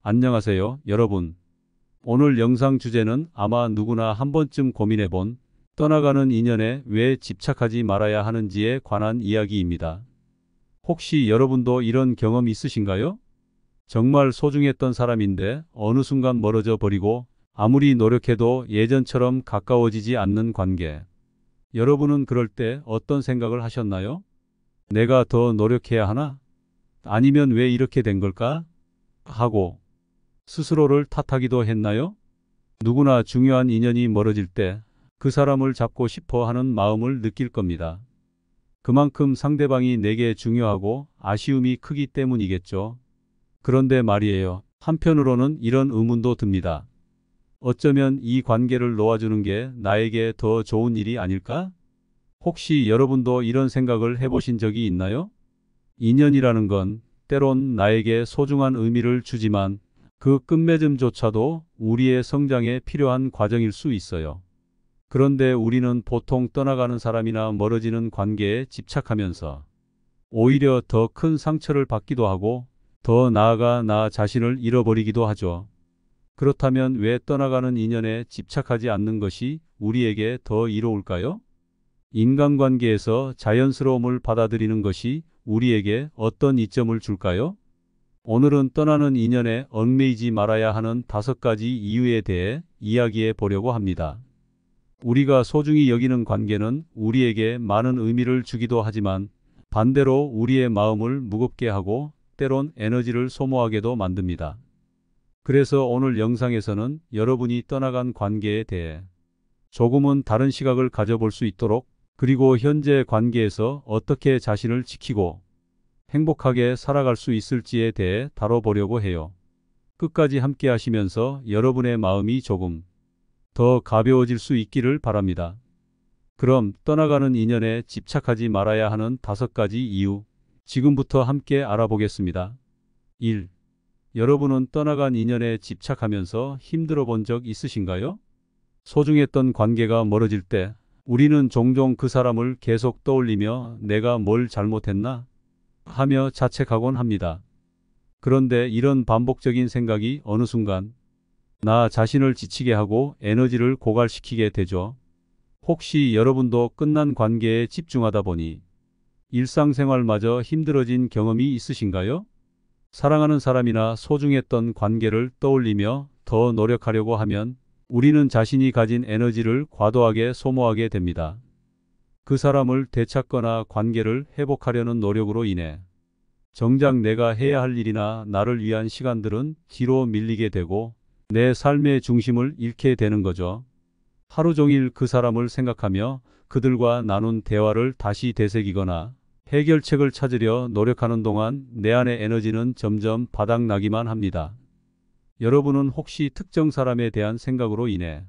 안녕하세요, 여러분. 오늘 영상 주제는 아마 누구나 한 번쯤 고민해본 떠나가는 인연에 왜 집착하지 말아야 하는지에 관한 이야기입니다. 혹시 여러분도 이런 경험 있으신가요? 정말 소중했던 사람인데 어느 순간 멀어져 버리고 아무리 노력해도 예전처럼 가까워지지 않는 관계. 여러분은 그럴 때 어떤 생각을 하셨나요? 내가 더 노력해야 하나? 아니면 왜 이렇게 된 걸까? 하고 스스로를 탓하기도 했나요? 누구나 중요한 인연이 멀어질 때 그 사람을 잡고 싶어 하는 마음을 느낄 겁니다. 그만큼 상대방이 내게 중요하고 아쉬움이 크기 때문이겠죠. 그런데 말이에요. 한편으로는 이런 의문도 듭니다. 어쩌면 이 관계를 놓아주는 게 나에게 더 좋은 일이 아닐까? 혹시 여러분도 이런 생각을 해보신 적이 있나요? 인연이라는 건 때론 나에게 소중한 의미를 주지만 그 끝맺음조차도 우리의 성장에 필요한 과정일 수 있어요. 그런데 우리는 보통 떠나가는 사람이나 멀어지는 관계에 집착하면서 오히려 더 큰 상처를 받기도 하고 더 나아가 나 자신을 잃어버리기도 하죠. 그렇다면 왜 떠나가는 인연에 집착하지 않는 것이 우리에게 더 이로울까요? 인간관계에서 자연스러움을 받아들이는 것이 우리에게 어떤 이점을 줄까요? 오늘은 떠나는 인연에 얽매이지 말아야 하는 5가지 이유에 대해 이야기해 보려고 합니다. 우리가 소중히 여기는 관계는 우리에게 많은 의미를 주기도 하지만 반대로 우리의 마음을 무겁게 하고 때론 에너지를 소모하게도 만듭니다. 그래서 오늘 영상에서는 여러분이 떠나간 관계에 대해 조금은 다른 시각을 가져볼 수 있도록, 그리고 현재 관계에서 어떻게 자신을 지키고 행복하게 살아갈 수 있을지에 대해 다뤄보려고 해요. 끝까지 함께 하시면서 여러분의 마음이 조금 더 가벼워질 수 있기를 바랍니다. 그럼 떠나가는 인연에 집착하지 말아야 하는 5가지 이유, 지금부터 함께 알아보겠습니다. 1. 여러분은 떠나간 인연에 집착하면서 힘들어 본 적 있으신가요? 소중했던 관계가 멀어질 때 우리는 종종 그 사람을 계속 떠올리며 내가 뭘 잘못했나? 하며 자책하곤 합니다. 그런데 이런 반복적인 생각이 어느 순간 나 자신을 지치게 하고 에너지를 고갈시키게 되죠. 혹시 여러분도 끝난 관계에 집중하다 보니 일상생활마저 힘들어진 경험이 있으신가요? 사랑하는 사람이나 소중했던 관계를 떠올리며 더 노력하려고 하면 우리는 자신이 가진 에너지를 과도하게 소모하게 됩니다. 그 사람을 되찾거나 관계를 회복하려는 노력으로 인해 정작 내가 해야 할 일이나 나를 위한 시간들은 뒤로 밀리게 되고 내 삶의 중심을 잃게 되는 거죠. 하루 종일 그 사람을 생각하며 그들과 나눈 대화를 다시 되새기거나 해결책을 찾으려 노력하는 동안 내 안의 에너지는 점점 바닥나기만 합니다. 여러분은 혹시 특정 사람에 대한 생각으로 인해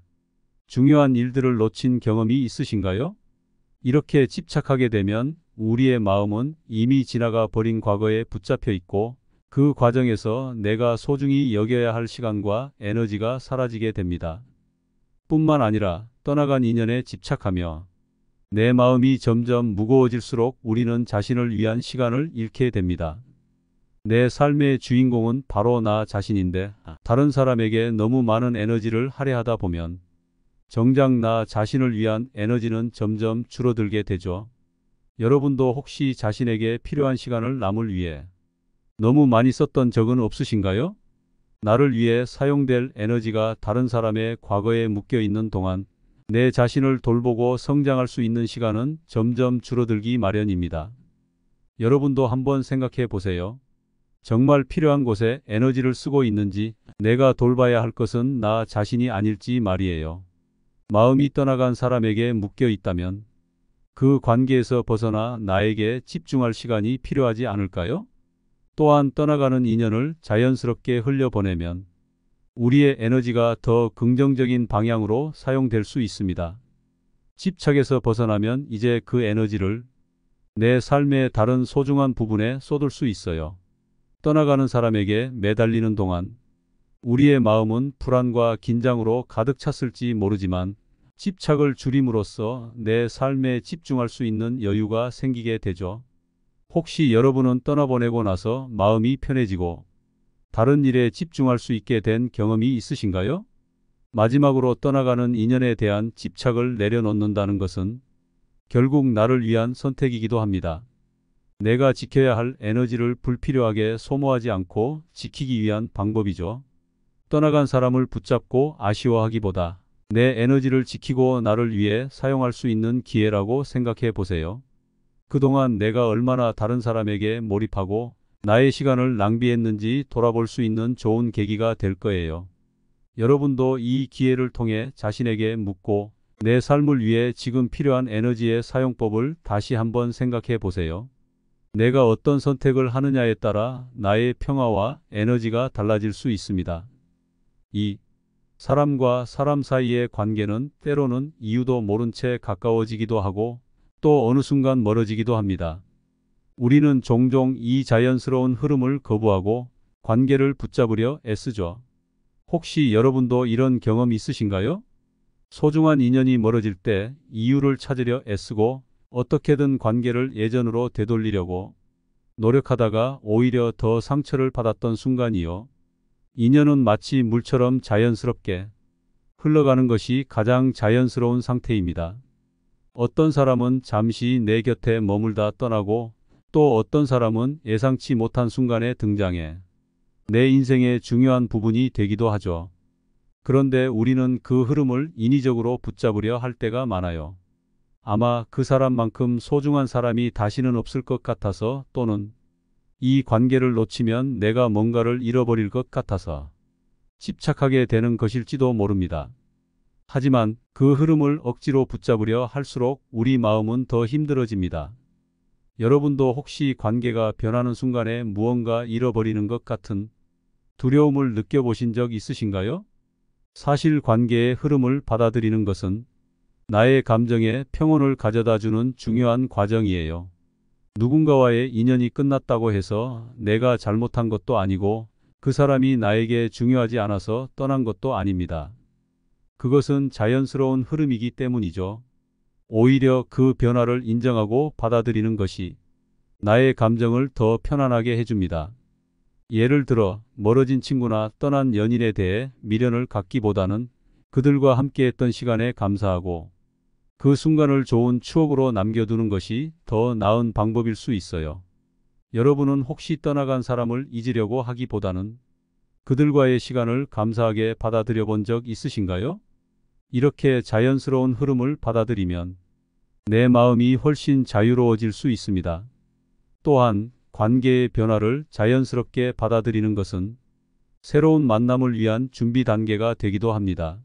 중요한 일들을 놓친 경험이 있으신가요? 이렇게 집착하게 되면 우리의 마음은 이미 지나가 버린 과거에 붙잡혀 있고 그 과정에서 내가 소중히 여겨야 할 시간과 에너지가 사라지게 됩니다. 뿐만 아니라 떠나간 인연에 집착하며 내 마음이 점점 무거워질수록 우리는 자신을 위한 시간을 잃게 됩니다. 내 삶의 주인공은 바로 나 자신인데 다른 사람에게 너무 많은 에너지를 할애하다 보면 정작 나 자신을 위한 에너지는 점점 줄어들게 되죠. 여러분도 혹시 자신에게 필요한 시간을 남을 위해 너무 많이 썼던 적은 없으신가요? 나를 위해 사용될 에너지가 다른 사람의 과거에 묶여 있는 동안 내 자신을 돌보고 성장할 수 있는 시간은 점점 줄어들기 마련입니다. 여러분도 한번 생각해 보세요. 정말 필요한 곳에 에너지를 쓰고 있는지, 내가 돌봐야 할 것은 나 자신이 아닐지 말이에요. 마음이 떠나간 사람에게 묶여 있다면 그 관계에서 벗어나 나에게 집중할 시간이 필요하지 않을까요? 또한 떠나가는 인연을 자연스럽게 흘려보내면 우리의 에너지가 더 긍정적인 방향으로 사용될 수 있습니다. 집착에서 벗어나면 이제 그 에너지를 내 삶의 다른 소중한 부분에 쏟을 수 있어요. 떠나가는 사람에게 매달리는 동안 우리의 마음은 불안과 긴장으로 가득 찼을지 모르지만 집착을 줄임으로써 내 삶에 집중할 수 있는 여유가 생기게 되죠. 혹시 여러분은 떠나보내고 나서 마음이 편해지고 다른 일에 집중할 수 있게 된 경험이 있으신가요? 마지막으로 떠나가는 인연에 대한 집착을 내려놓는다는 것은 결국 나를 위한 선택이기도 합니다. 내가 지켜야 할 에너지를 불필요하게 소모하지 않고 지키기 위한 방법이죠. 떠나간 사람을 붙잡고 아쉬워하기보다 내 에너지를 지키고 나를 위해 사용할 수 있는 기회라고 생각해 보세요. 그동안 내가 얼마나 다른 사람에게 몰입하고 나의 시간을 낭비했는지 돌아볼 수 있는 좋은 계기가 될 거예요. 여러분도 이 기회를 통해 자신에게 묻고 내 삶을 위해 지금 필요한 에너지의 사용법을 다시 한번 생각해 보세요. 내가 어떤 선택을 하느냐에 따라 나의 평화와 에너지가 달라질 수 있습니다. 2. 사람과 사람 사이의 관계는 때로는 이유도 모른 채 가까워지기도 하고 또 어느 순간 멀어지기도 합니다. 우리는 종종 이 자연스러운 흐름을 거부하고 관계를 붙잡으려 애쓰죠. 혹시 여러분도 이런 경험 있으신가요? 소중한 인연이 멀어질 때 이유를 찾으려 애쓰고 어떻게든 관계를 예전으로 되돌리려고 노력하다가 오히려 더 상처를 받았던 순간이요. 인연은 마치 물처럼 자연스럽게 흘러가는 것이 가장 자연스러운 상태입니다. 어떤 사람은 잠시 내 곁에 머물다 떠나고 또 어떤 사람은 예상치 못한 순간에 등장해 내 인생의 중요한 부분이 되기도 하죠. 그런데 우리는 그 흐름을 인위적으로 붙잡으려 할 때가 많아요. 아마 그 사람만큼 소중한 사람이 다시는 없을 것 같아서 또는 이 관계를 놓치면 내가 뭔가를 잃어버릴 것 같아서 집착하게 되는 것일지도 모릅니다. 하지만 그 흐름을 억지로 붙잡으려 할수록 우리 마음은 더 힘들어집니다. 여러분도 혹시 관계가 변하는 순간에 무언가 잃어버리는 것 같은 두려움을 느껴보신 적 있으신가요? 사실 관계의 흐름을 받아들이는 것은 나의 감정에 평온을 가져다 주는 중요한 과정이에요. 누군가와의 인연이 끝났다고 해서 내가 잘못한 것도 아니고 그 사람이 나에게 중요하지 않아서 떠난 것도 아닙니다. 그것은 자연스러운 흐름이기 때문이죠. 오히려 그 변화를 인정하고 받아들이는 것이 나의 감정을 더 편안하게 해줍니다. 예를 들어 멀어진 친구나 떠난 연인에 대해 미련을 갖기보다는 그들과 함께했던 시간에 감사하고 그 순간을 좋은 추억으로 남겨두는 것이 더 나은 방법일 수 있어요. 여러분은 혹시 떠나간 사람을 잊으려고 하기보다는 그들과의 시간을 감사하게 받아들여 본 적 있으신가요? 이렇게 자연스러운 흐름을 받아들이면 내 마음이 훨씬 자유로워질 수 있습니다. 또한 관계의 변화를 자연스럽게 받아들이는 것은 새로운 만남을 위한 준비 단계가 되기도 합니다.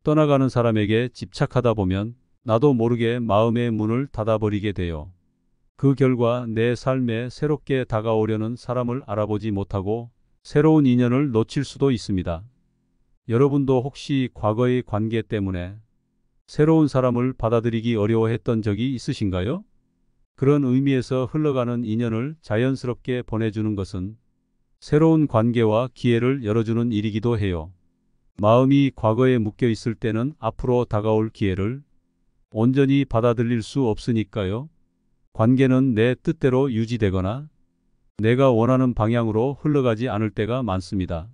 떠나가는 사람에게 집착하다 보면 나도 모르게 마음의 문을 닫아버리게 돼요. 그 결과 내 삶에 새롭게 다가오려는 사람을 알아보지 못하고 새로운 인연을 놓칠 수도 있습니다. 여러분도 혹시 과거의 관계 때문에 새로운 사람을 받아들이기 어려워했던 적이 있으신가요? 그런 의미에서 흘러가는 인연을 자연스럽게 보내주는 것은 새로운 관계와 기회를 열어주는 일이기도 해요. 마음이 과거에 묶여 있을 때는 앞으로 다가올 기회를 온전히 받아들일 수 없으니까요. 관계는 내 뜻대로 유지되거나 내가 원하는 방향으로 흘러가지 않을 때가 많습니다.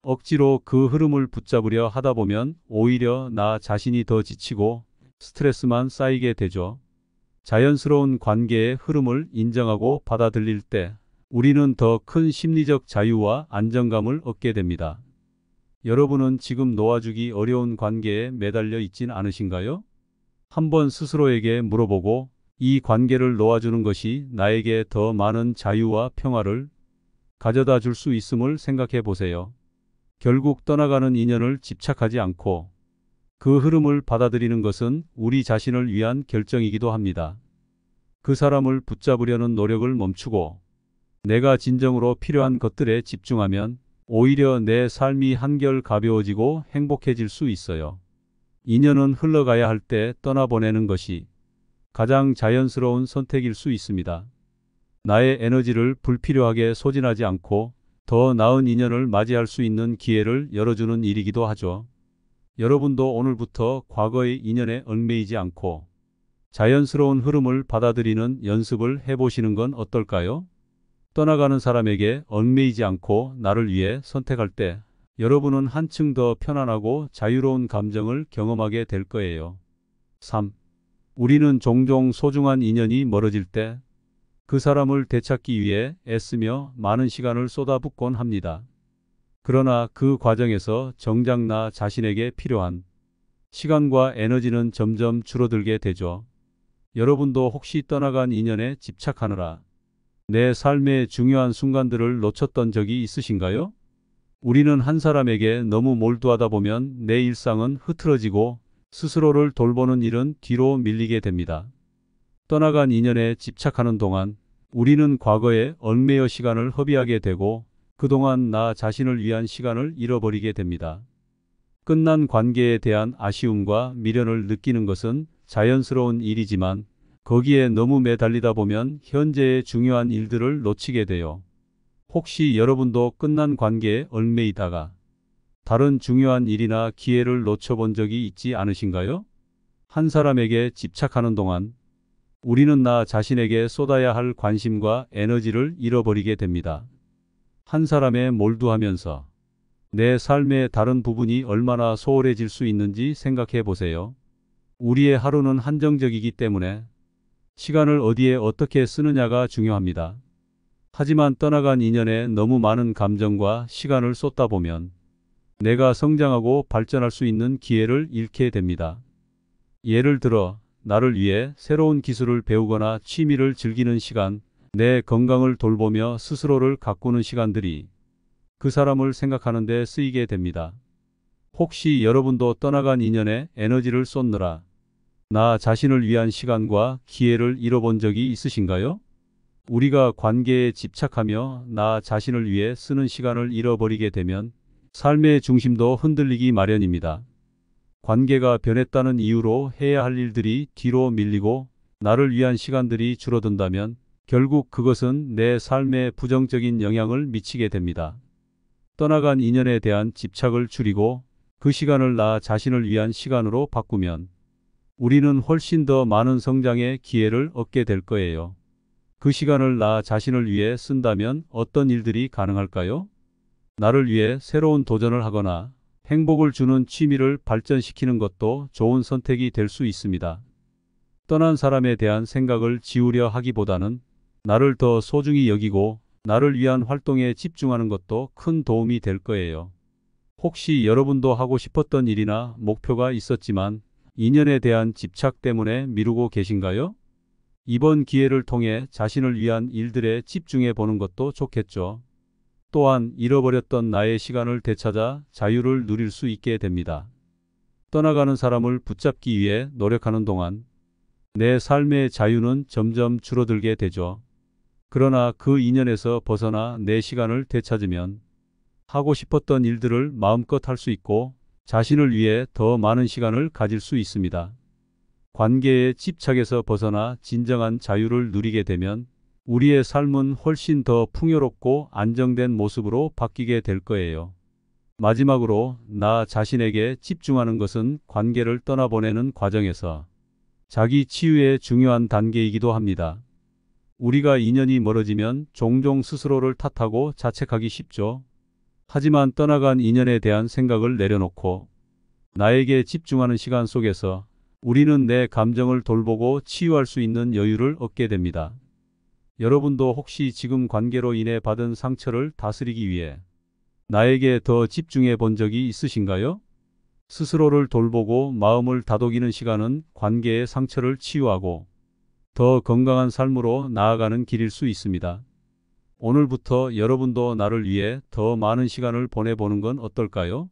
억지로 그 흐름을 붙잡으려 하다 보면 오히려 나 자신이 더 지치고 스트레스만 쌓이게 되죠. 자연스러운 관계의 흐름을 인정하고 받아들일 때 우리는 더 큰 심리적 자유와 안정감을 얻게 됩니다. 여러분은 지금 놓아주기 어려운 관계에 매달려 있진 않으신가요? 한번 스스로에게 물어보고 이 관계를 놓아주는 것이 나에게 더 많은 자유와 평화를 가져다 줄 수 있음을 생각해 보세요. 결국 떠나가는 인연을 집착하지 않고 그 흐름을 받아들이는 것은 우리 자신을 위한 결정이기도 합니다. 그 사람을 붙잡으려는 노력을 멈추고 내가 진정으로 필요한 것들에 집중하면 오히려 내 삶이 한결 가벼워지고 행복해질 수 있어요. 인연은 흘러가야 할 때 떠나보내는 것이 가장 자연스러운 선택일 수 있습니다. 나의 에너지를 불필요하게 소진하지 않고 더 나은 인연을 맞이할 수 있는 기회를 열어주는 일이기도 하죠. 여러분도 오늘부터 과거의 인연에 얽매이지 않고 자연스러운 흐름을 받아들이는 연습을 해보시는 건 어떨까요? 떠나가는 사람에게 얽매이지 않고 나를 위해 선택할 때 여러분은 한층 더 편안하고 자유로운 감정을 경험하게 될 거예요. 3. 우리는 종종 소중한 인연이 멀어질 때 그 사람을 되찾기 위해 애쓰며 많은 시간을 쏟아붓곤 합니다. 그러나 그 과정에서 정작 나 자신에게 필요한 시간과 에너지는 점점 줄어들게 되죠. 여러분도 혹시 떠나간 인연에 집착하느라 내 삶의 중요한 순간들을 놓쳤던 적이 있으신가요? 우리는 한 사람에게 너무 몰두하다 보면 내 일상은 흐트러지고 스스로를 돌보는 일은 뒤로 밀리게 됩니다. 떠나간 인연에 집착하는 동안 우리는 과거에 얽매여 시간을 허비하게 되고 그동안 나 자신을 위한 시간을 잃어버리게 됩니다. 끝난 관계에 대한 아쉬움과 미련을 느끼는 것은 자연스러운 일이지만 거기에 너무 매달리다 보면 현재의 중요한 일들을 놓치게 돼요. 혹시 여러분도 끝난 관계에 얽매이다가 다른 중요한 일이나 기회를 놓쳐본 적이 있지 않으신가요? 한 사람에게 집착하는 동안 우리는 나 자신에게 쏟아야 할 관심과 에너지를 잃어버리게 됩니다. 한 사람에 몰두하면서 내 삶의 다른 부분이 얼마나 소홀해질 수 있는지 생각해 보세요. 우리의 하루는 한정적이기 때문에 시간을 어디에 어떻게 쓰느냐가 중요합니다. 하지만 떠나간 인연에 너무 많은 감정과 시간을 쏟다 보면 내가 성장하고 발전할 수 있는 기회를 잃게 됩니다. 예를 들어 나를 위해 새로운 기술을 배우거나 취미를 즐기는 시간, 내 건강을 돌보며 스스로를 가꾸는 시간들이 그 사람을 생각하는 데 쓰이게 됩니다. 혹시 여러분도 떠나간 인연에 에너지를 쏟느라 나 자신을 위한 시간과 기회를 잃어본 적이 있으신가요? 우리가 관계에 집착하며 나 자신을 위해 쓰는 시간을 잃어버리게 되면 삶의 중심도 흔들리기 마련입니다. 관계가 변했다는 이유로 해야 할 일들이 뒤로 밀리고 나를 위한 시간들이 줄어든다면 결국 그것은 내 삶에 부정적인 영향을 미치게 됩니다. 떠나간 인연에 대한 집착을 줄이고 그 시간을 나 자신을 위한 시간으로 바꾸면 우리는 훨씬 더 많은 성장의 기회를 얻게 될 거예요. 그 시간을 나 자신을 위해 쓴다면 어떤 일들이 가능할까요? 나를 위해 새로운 도전을 하거나 행복을 주는 취미를 발전시키는 것도 좋은 선택이 될 수 있습니다. 떠난 사람에 대한 생각을 지우려 하기보다는 나를 더 소중히 여기고 나를 위한 활동에 집중하는 것도 큰 도움이 될 거예요. 혹시 여러분도 하고 싶었던 일이나 목표가 있었지만 인연에 대한 집착 때문에 미루고 계신가요? 이번 기회를 통해 자신을 위한 일들에 집중해 보는 것도 좋겠죠. 또한 잃어버렸던 나의 시간을 되찾아 자유를 누릴 수 있게 됩니다. 떠나가는 사람을 붙잡기 위해 노력하는 동안 내 삶의 자유는 점점 줄어들게 되죠. 그러나 그 인연에서 벗어나 내 시간을 되찾으면 하고 싶었던 일들을 마음껏 할 수 있고 자신을 위해 더 많은 시간을 가질 수 있습니다. 관계의 집착에서 벗어나 진정한 자유를 누리게 되면 우리의 삶은 훨씬 더 풍요롭고 안정된 모습으로 바뀌게 될 거예요. 마지막으로 나 자신에게 집중하는 것은 관계를 떠나보내는 과정에서 자기 치유의 중요한 단계이기도 합니다. 우리가 인연이 멀어지면 종종 스스로를 탓하고 자책하기 쉽죠. 하지만 떠나간 인연에 대한 생각을 내려놓고 나에게 집중하는 시간 속에서 우리는 내 감정을 돌보고 치유할 수 있는 여유를 얻게 됩니다. 여러분도 혹시 지금 관계로 인해 받은 상처를 다스리기 위해 나에게 더 집중해 본 적이 있으신가요? 스스로를 돌보고 마음을 다독이는 시간은 관계의 상처를 치유하고 더 건강한 삶으로 나아가는 길일 수 있습니다. 오늘부터 여러분도 나를 위해 더 많은 시간을 보내보는 건 어떨까요?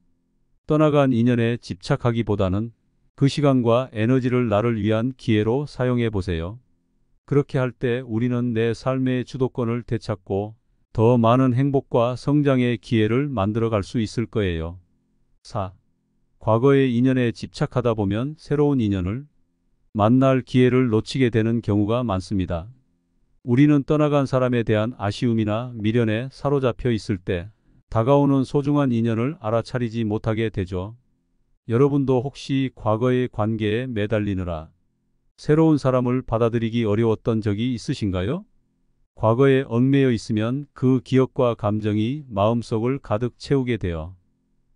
떠나간 인연에 집착하기보다는 그 시간과 에너지를 나를 위한 기회로 사용해 보세요. 그렇게 할 때 우리는 내 삶의 주도권을 되찾고 더 많은 행복과 성장의 기회를 만들어 갈 수 있을 거예요. 4. 과거의 인연에 집착하다 보면 새로운 인연을 만날 기회를 놓치게 되는 경우가 많습니다. 우리는 떠나간 사람에 대한 아쉬움이나 미련에 사로잡혀 있을 때 다가오는 소중한 인연을 알아차리지 못하게 되죠. 여러분도 혹시 과거의 관계에 매달리느라 새로운 사람을 받아들이기 어려웠던 적이 있으신가요? 과거에 얽매여 있으면 그 기억과 감정이 마음속을 가득 채우게 되어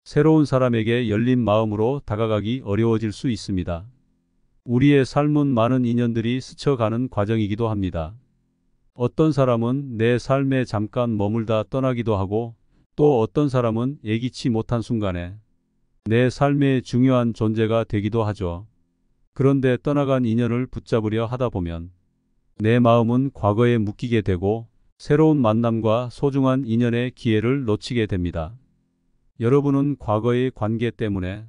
새로운 사람에게 열린 마음으로 다가가기 어려워질 수 있습니다. 우리의 삶은 많은 인연들이 스쳐가는 과정이기도 합니다. 어떤 사람은 내 삶에 잠깐 머물다 떠나기도 하고 또 어떤 사람은 예기치 못한 순간에 내 삶의 중요한 존재가 되기도 하죠. 그런데 떠나간 인연을 붙잡으려 하다 보면 내 마음은 과거에 묶이게 되고 새로운 만남과 소중한 인연의 기회를 놓치게 됩니다. 여러분은 과거의 관계 때문에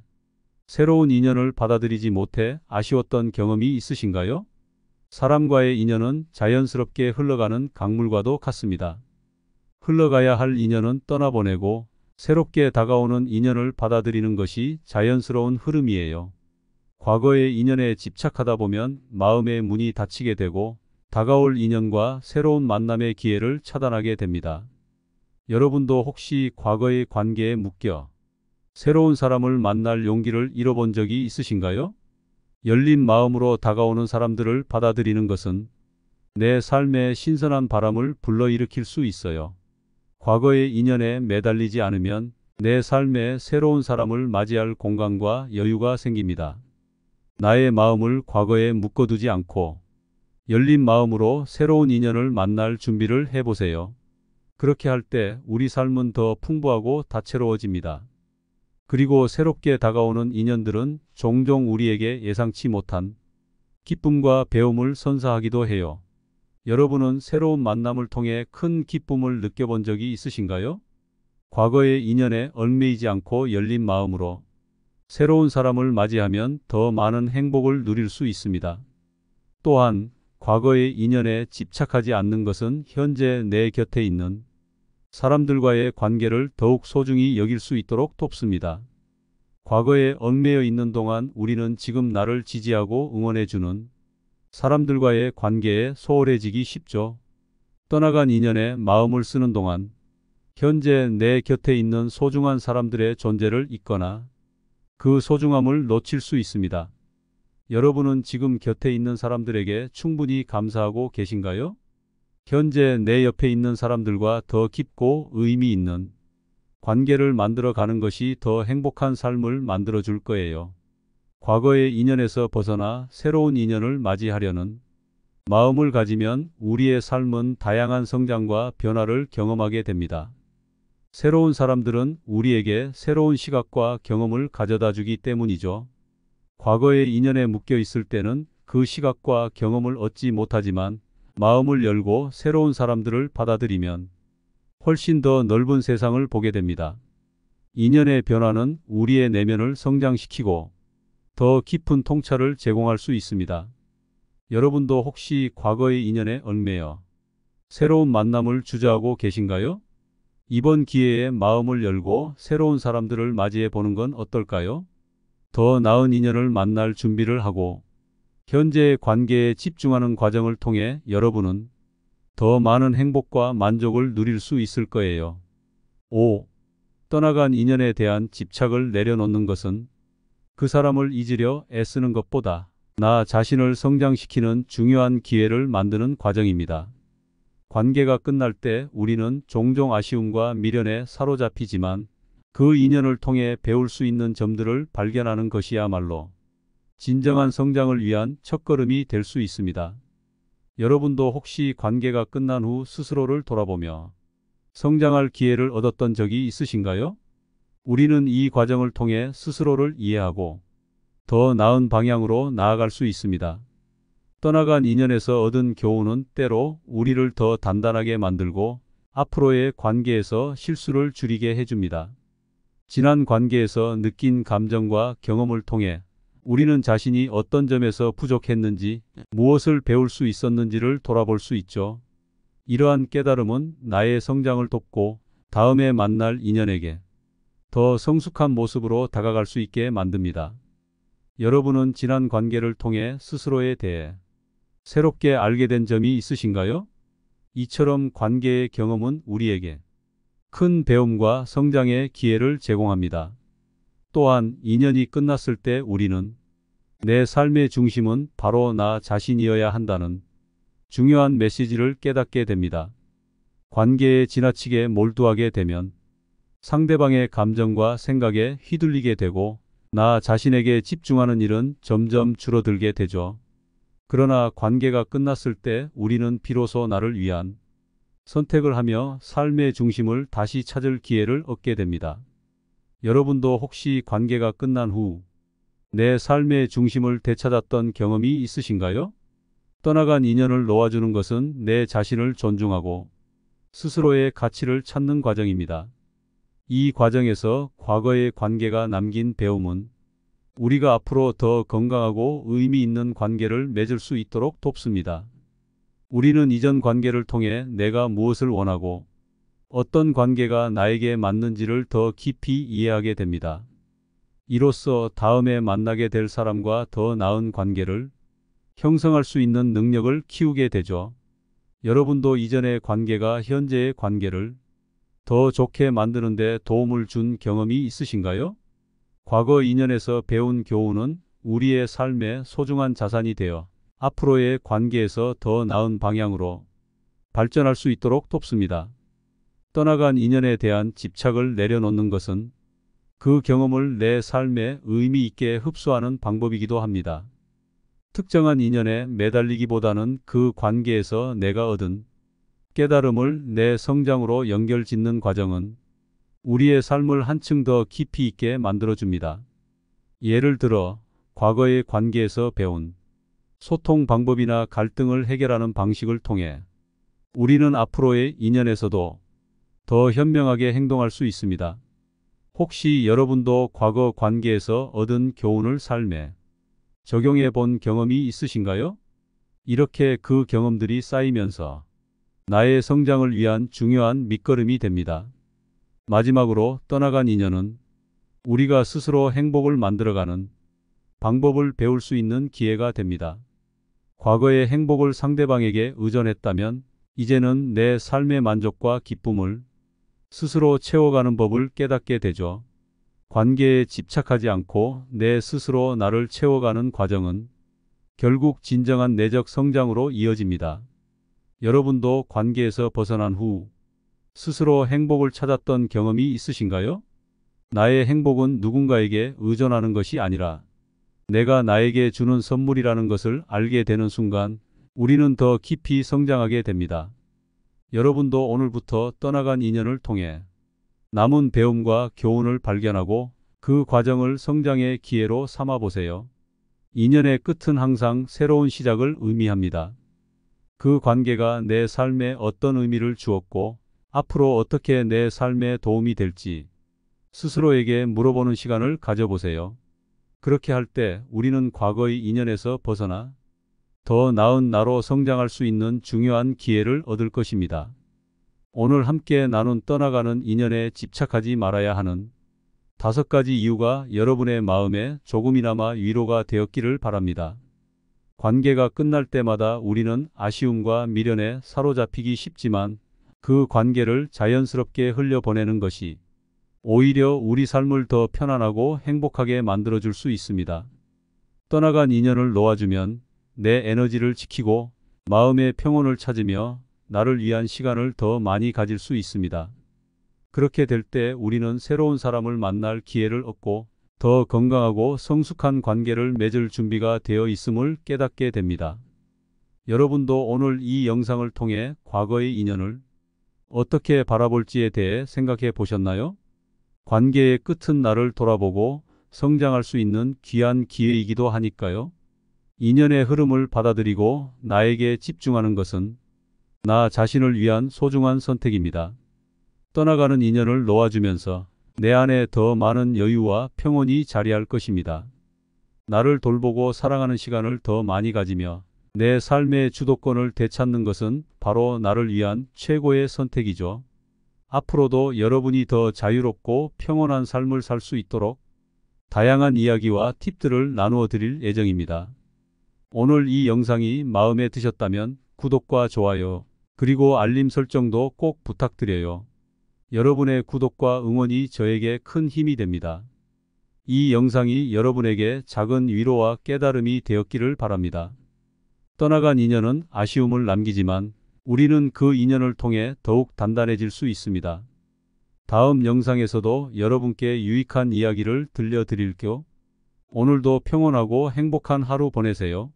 새로운 인연을 받아들이지 못해 아쉬웠던 경험이 있으신가요? 사람과의 인연은 자연스럽게 흘러가는 강물과도 같습니다. 흘러가야 할 인연은 떠나보내고 새롭게 다가오는 인연을 받아들이는 것이 자연스러운 흐름이에요. 과거의 인연에 집착하다 보면 마음의 문이 닫히게 되고 다가올 인연과 새로운 만남의 기회를 차단하게 됩니다. 여러분도 혹시 과거의 관계에 묶여 새로운 사람을 만날 용기를 잃어본 적이 있으신가요? 열린 마음으로 다가오는 사람들을 받아들이는 것은 내 삶에 신선한 바람을 불러일으킬 수 있어요. 과거의 인연에 매달리지 않으면 내 삶에 새로운 사람을 맞이할 공간과 여유가 생깁니다. 나의 마음을 과거에 묶어두지 않고 열린 마음으로 새로운 인연을 만날 준비를 해보세요. 그렇게 할 때 우리 삶은 더 풍부하고 다채로워집니다. 그리고 새롭게 다가오는 인연들은 종종 우리에게 예상치 못한 기쁨과 배움을 선사하기도 해요. 여러분은 새로운 만남을 통해 큰 기쁨을 느껴본 적이 있으신가요? 과거의 인연에 얽매이지 않고 열린 마음으로 새로운 사람을 맞이하면 더 많은 행복을 누릴 수 있습니다. 또한 과거의 인연에 집착하지 않는 것은 현재 내 곁에 있는 사람들과의 관계를 더욱 소중히 여길 수 있도록 돕습니다. 과거에 얽매여 있는 동안 우리는 지금 나를 지지하고 응원해주는 사람들과의 관계에 소홀해지기 쉽죠. 떠나간 인연에 마음을 쓰는 동안 현재 내 곁에 있는 소중한 사람들의 존재를 잊거나 그 소중함을 놓칠 수 있습니다. 여러분은 지금 곁에 있는 사람들에게 충분히 감사하고 계신가요? 현재 내 옆에 있는 사람들과 더 깊고 의미 있는 관계를 만들어 가는 것이 더 행복한 삶을 만들어 줄 거예요. 과거의 인연에서 벗어나 새로운 인연을 맞이하려는 마음을 가지면 우리의 삶은 다양한 성장과 변화를 경험하게 됩니다. 새로운 사람들은 우리에게 새로운 시각과 경험을 가져다 주기 때문이죠. 과거의 인연에 묶여 있을 때는 그 시각과 경험을 얻지 못하지만 마음을 열고 새로운 사람들을 받아들이면 훨씬 더 넓은 세상을 보게 됩니다. 인연의 변화는 우리의 내면을 성장시키고 더 깊은 통찰을 제공할 수 있습니다. 여러분도 혹시 과거의 인연에 얽매여 새로운 만남을 주저하고 계신가요? 이번 기회에 마음을 열고 새로운 사람들을 맞이해 보는 건 어떨까요? 더 나은 인연을 만날 준비를 하고 현재의 관계에 집중하는 과정을 통해 여러분은 더 많은 행복과 만족을 누릴 수 있을 거예요. 5. 떠나간 인연에 대한 집착을 내려놓는 것은 그 사람을 잊으려 애쓰는 것보다 나 자신을 성장시키는 중요한 기회를 만드는 과정입니다. 관계가 끝날 때 우리는 종종 아쉬움과 미련에 사로잡히지만 그 인연을 통해 배울 수 있는 점들을 발견하는 것이야말로 진정한 성장을 위한 첫걸음이 될 수 있습니다. 여러분도 혹시 관계가 끝난 후 스스로를 돌아보며 성장할 기회를 얻었던 적이 있으신가요? 우리는 이 과정을 통해 스스로를 이해하고 더 나은 방향으로 나아갈 수 있습니다. 떠나간 인연에서 얻은 교훈은 때로 우리를 더 단단하게 만들고 앞으로의 관계에서 실수를 줄이게 해줍니다. 지난 관계에서 느낀 감정과 경험을 통해 우리는 자신이 어떤 점에서 부족했는지, 무엇을 배울 수 있었는지를 돌아볼 수 있죠. 이러한 깨달음은 나의 성장을 돕고 다음에 만날 인연에게 더 성숙한 모습으로 다가갈 수 있게 만듭니다. 여러분은 지난 관계를 통해 스스로에 대해 새롭게 알게 된 점이 있으신가요? 이처럼 관계의 경험은 우리에게 큰 배움과 성장의 기회를 제공합니다. 또한 인연이 끝났을 때 우리는 내 삶의 중심은 바로 나 자신이어야 한다는 중요한 메시지를 깨닫게 됩니다. 관계에 지나치게 몰두하게 되면 상대방의 감정과 생각에 휘둘리게 되고 나 자신에게 집중하는 일은 점점 줄어들게 되죠. 그러나 관계가 끝났을 때 우리는 비로소 나를 위한 선택을 하며 삶의 중심을 다시 찾을 기회를 얻게 됩니다. 여러분도 혹시 관계가 끝난 후 내 삶의 중심을 되찾았던 경험이 있으신가요? 떠나간 인연을 놓아주는 것은 내 자신을 존중하고 스스로의 가치를 찾는 과정입니다. 이 과정에서 과거의 관계가 남긴 배움은 우리가 앞으로 더 건강하고 의미 있는 관계를 맺을 수 있도록 돕습니다. 우리는 이전 관계를 통해 내가 무엇을 원하고 어떤 관계가 나에게 맞는지를 더 깊이 이해하게 됩니다. 이로써 다음에 만나게 될 사람과 더 나은 관계를 형성할 수 있는 능력을 키우게 되죠. 여러분도 이전의 관계가 현재의 관계를 더 좋게 만드는 데 도움을 준 경험이 있으신가요? 과거 인연에서 배운 교훈은 우리의 삶의 소중한 자산이 되어 앞으로의 관계에서 더 나은 방향으로 발전할 수 있도록 돕습니다. 떠나간 인연에 대한 집착을 내려놓는 것은 그 경험을 내 삶에 의미 있게 흡수하는 방법이기도 합니다. 특정한 인연에 매달리기보다는 그 관계에서 내가 얻은 깨달음을 내 성장으로 연결짓는 과정은 우리의 삶을 한층 더 깊이 있게 만들어줍니다. 예를 들어 과거의 관계에서 배운 소통 방법이나 갈등을 해결하는 방식을 통해 우리는 앞으로의 인연에서도 더 현명하게 행동할 수 있습니다. 혹시 여러분도 과거 관계에서 얻은 교훈을 삶에 적용해 본 경험이 있으신가요? 이렇게 그 경험들이 쌓이면서 나의 성장을 위한 중요한 밑거름이 됩니다. 마지막으로 떠나간 인연은 우리가 스스로 행복을 만들어가는 방법을 배울 수 있는 기회가 됩니다. 과거의 행복을 상대방에게 의존했다면 이제는 내 삶의 만족과 기쁨을 스스로 채워가는 법을 깨닫게 되죠. 관계에 집착하지 않고 내 스스로 나를 채워가는 과정은 결국 진정한 내적 성장으로 이어집니다. 여러분도 관계에서 벗어난 후 스스로 행복을 찾았던 경험이 있으신가요? 나의 행복은 누군가에게 의존하는 것이 아니라 내가 나에게 주는 선물이라는 것을 알게 되는 순간 우리는 더 깊이 성장하게 됩니다. 여러분도 오늘부터 떠나간 인연을 통해 남은 배움과 교훈을 발견하고 그 과정을 성장의 기회로 삼아 보세요. 인연의 끝은 항상 새로운 시작을 의미합니다. 그 관계가 내 삶에 어떤 의미를 주었고 앞으로 어떻게 내 삶에 도움이 될지 스스로에게 물어보는 시간을 가져보세요. 그렇게 할 때 우리는 과거의 인연에서 벗어나 더 나은 나로 성장할 수 있는 중요한 기회를 얻을 것입니다. 오늘 함께 나눈 떠나가는 인연에 집착하지 말아야 하는 5가지 이유가 여러분의 마음에 조금이나마 위로가 되었기를 바랍니다. 관계가 끝날 때마다 우리는 아쉬움과 미련에 사로잡히기 쉽지만 그 관계를 자연스럽게 흘려보내는 것이 오히려 우리 삶을 더 편안하고 행복하게 만들어줄 수 있습니다. 떠나간 인연을 놓아주면 내 에너지를 지키고 마음의 평온을 찾으며 나를 위한 시간을 더 많이 가질 수 있습니다. 그렇게 될 때 우리는 새로운 사람을 만날 기회를 얻고 더 건강하고 성숙한 관계를 맺을 준비가 되어 있음을 깨닫게 됩니다. 여러분도 오늘 이 영상을 통해 과거의 인연을 어떻게 바라볼지에 대해 생각해 보셨나요? 관계의 끝은 나를 돌아보고 성장할 수 있는 귀한 기회이기도 하니까요. 인연의 흐름을 받아들이고 나에게 집중하는 것은 나 자신을 위한 소중한 선택입니다. 떠나가는 인연을 놓아주면서 내 안에 더 많은 여유와 평온이 자리할 것입니다. 나를 돌보고 사랑하는 시간을 더 많이 가지며 내 삶의 주도권을 되찾는 것은 바로 나를 위한 최고의 선택이죠. 앞으로도 여러분이 더 자유롭고 평온한 삶을 살 수 있도록 다양한 이야기와 팁들을 나누어 드릴 예정입니다. 오늘 이 영상이 마음에 드셨다면 구독과 좋아요, 그리고 알림 설정도 꼭 부탁드려요. 여러분의 구독과 응원이 저에게 큰 힘이 됩니다. 이 영상이 여러분에게 작은 위로와 깨달음이 되었기를 바랍니다. 떠나간 인연은 아쉬움을 남기지만 우리는 그 인연을 통해 더욱 단단해질 수 있습니다. 다음 영상에서도 여러분께 유익한 이야기를 들려드릴게요. 오늘도 평온하고 행복한 하루 보내세요.